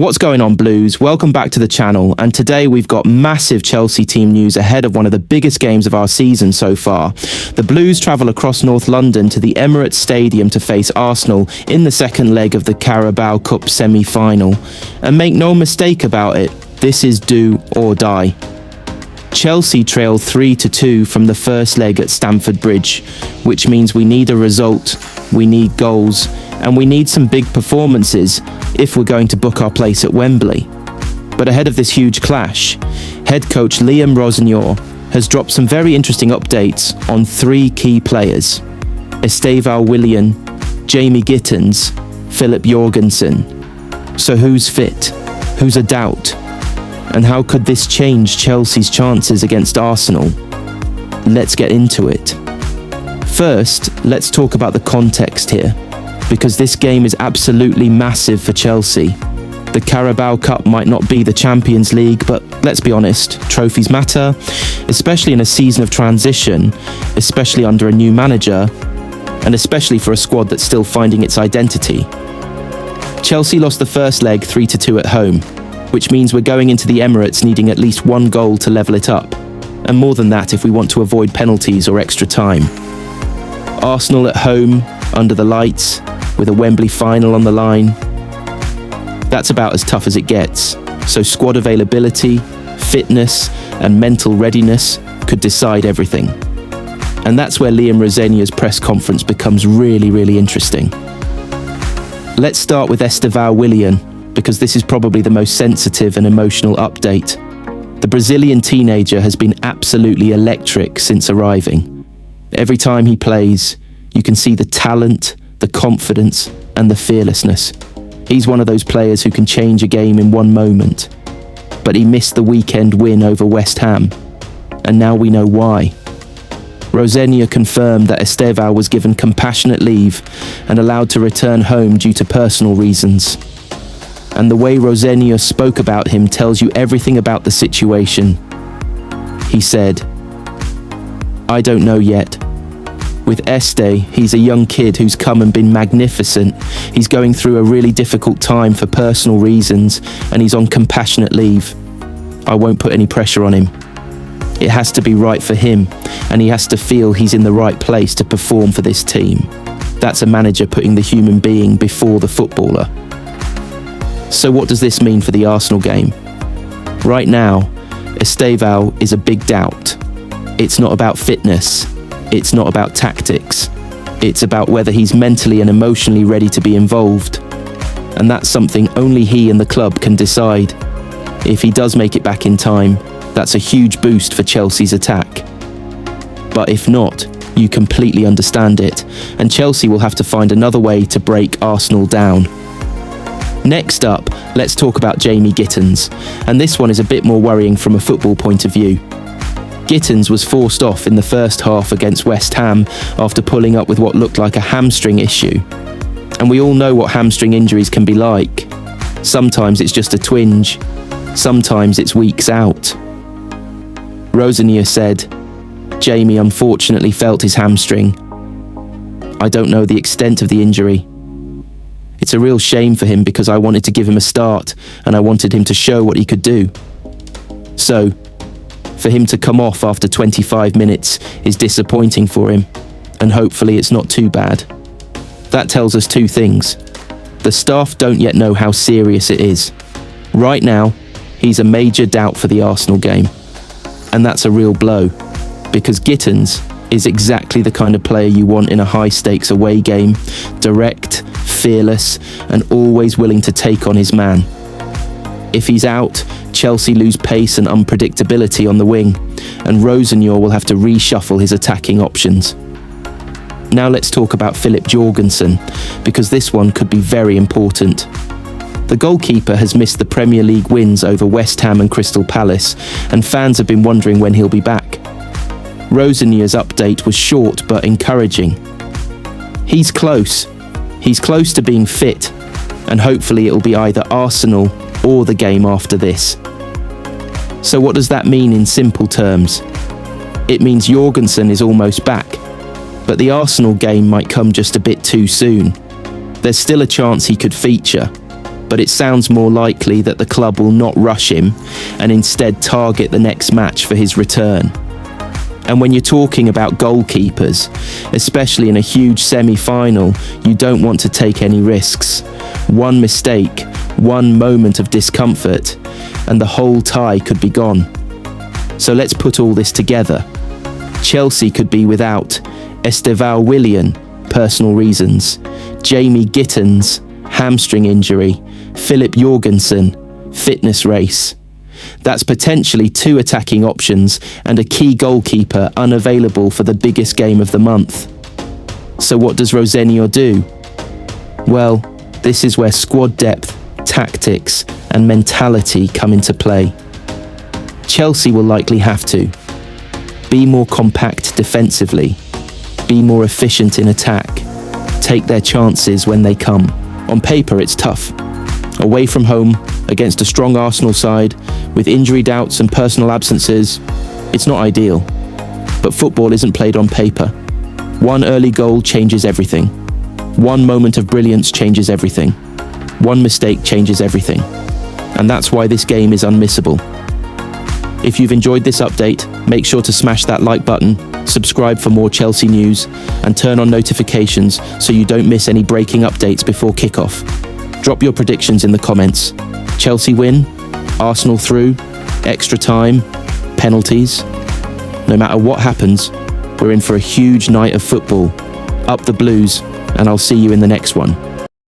What's going on, Blues? Welcome back to the channel, and today we've got massive Chelsea team news ahead of one of the biggest games of our season so far. The Blues travel across North London to the Emirates Stadium to face Arsenal in the second leg of the Carabao Cup semi-final. And make no mistake about it, this is do or die. Chelsea trail 3-2 from the first leg at Stamford Bridge, which means we need a result, we need goals, and we need some big performances if we're going to book our place at Wembley. But ahead of this huge clash, head coach Liam Rosenior has dropped some very interesting updates on three key players: Estevao Willian, Jamie Gittens, Filip Jorgensen. So who's fit? Who's a doubt? And how could this change Chelsea's chances against Arsenal? Let's get into it. First, let's talk about the context here, because this game is absolutely massive for Chelsea. The Carabao Cup might not be the Champions League, but let's be honest, trophies matter, especially in a season of transition, especially under a new manager, and especially for a squad that's still finding its identity. Chelsea lost the first leg 3-2 at home, which means we're going into the Emirates needing at least one goal to level it up, and more than that if we want to avoid penalties or extra time. Arsenal at home, under the lights, with a Wembley final on the line. That's about as tough as it gets, so squad availability, fitness and mental readiness could decide everything. And that's where Liam Rosenior's press conference becomes really interesting. Let's start with Estevao Willian, because this is probably the most sensitive and emotional update. The Brazilian teenager has been absolutely electric since arriving. Every time he plays, you can see the talent, the confidence and the fearlessness. He's one of those players who can change a game in one moment. But he missed the weekend win over West Ham, and now we know why. Rosenior confirmed that Estevao was given compassionate leave and allowed to return home due to personal reasons. And the way Rosenior spoke about him tells you everything about the situation. He said, "I don't know yet. With Este, he's a young kid who's come and been magnificent. He's going through a really difficult time for personal reasons, and he's on compassionate leave. I won't put any pressure on him. It has to be right for him, and he has to feel he's in the right place to perform for this team." That's a manager putting the human being before the footballer. So what does this mean for the Arsenal game? Right now, Estevao is a big doubt. It's not about fitness. It's not about tactics. It's about whether he's mentally and emotionally ready to be involved. And that's something only he and the club can decide. If he does make it back in time, that's a huge boost for Chelsea's attack. But if not, you completely understand it, and Chelsea will have to find another way to break Arsenal down. Next up, let's talk about Jamie Gittens, and this one is a bit more worrying from a football point of view. Gittens was forced off in the first half against West Ham after pulling up with what looked like a hamstring issue. And we all know what hamstring injuries can be like. Sometimes it's just a twinge, sometimes it's weeks out. Rosenior said, "Jamie unfortunately felt his hamstring. I don't know the extent of the injury. It's a real shame for him because I wanted to give him a start and I wanted him to show what he could do. So, for him to come off after 25 minutes is disappointing for him, and hopefully it's not too bad." That tells us two things. The staff don't yet know how serious it is. Right now, he's a major doubt for the Arsenal game. And that's a real blow, because Gittens is exactly the kind of player you want in a high-stakes away game, direct, fearless, and always willing to take on his man. If he's out, Chelsea lose pace and unpredictability on the wing, and Rosenior will have to reshuffle his attacking options. Now let's talk about Filip Jorgensen, because this one could be very important. The goalkeeper has missed the Premier League wins over West Ham and Crystal Palace, and fans have been wondering when he'll be back. Rosenior's update was short but encouraging. He's close. He's close to being fit, and hopefully it'll be either Arsenal or the game after this. So what does that mean in simple terms? It means Jorgensen is almost back, but the Arsenal game might come just a bit too soon. There's still a chance he could feature, but it sounds more likely that the club will not rush him and instead target the next match for his return. And when you're talking about goalkeepers, especially in a huge semi-final, you don't want to take any risks. One mistake, one moment of discomfort, and the whole tie could be gone. So let's put all this together. Chelsea could be without Estevao Willian, personal reasons, Jamie Gittens, hamstring injury, Filip Jorgensen, fitness race. That's potentially 2 attacking options and a key goalkeeper unavailable for the biggest game of the month. So what does Rosenior do? Well, this is where squad depth, tactics and mentality come into play. Chelsea will likely have to be more compact defensively, be more efficient in attack, take their chances when they come. On paper, it's tough. Away from home, against a strong Arsenal side, with injury doubts and personal absences, it's not ideal. But football isn't played on paper. One early goal changes everything. One moment of brilliance changes everything. One mistake changes everything. And that's why this game is unmissable. If you've enjoyed this update, make sure to smash that like button, subscribe for more Chelsea news, and turn on notifications so you don't miss any breaking updates before kickoff. Drop your predictions in the comments. Chelsea win? Arsenal through? Extra time? Penalties? No matter what happens, we're in for a huge night of football. Up the Blues, and I'll see you in the next one.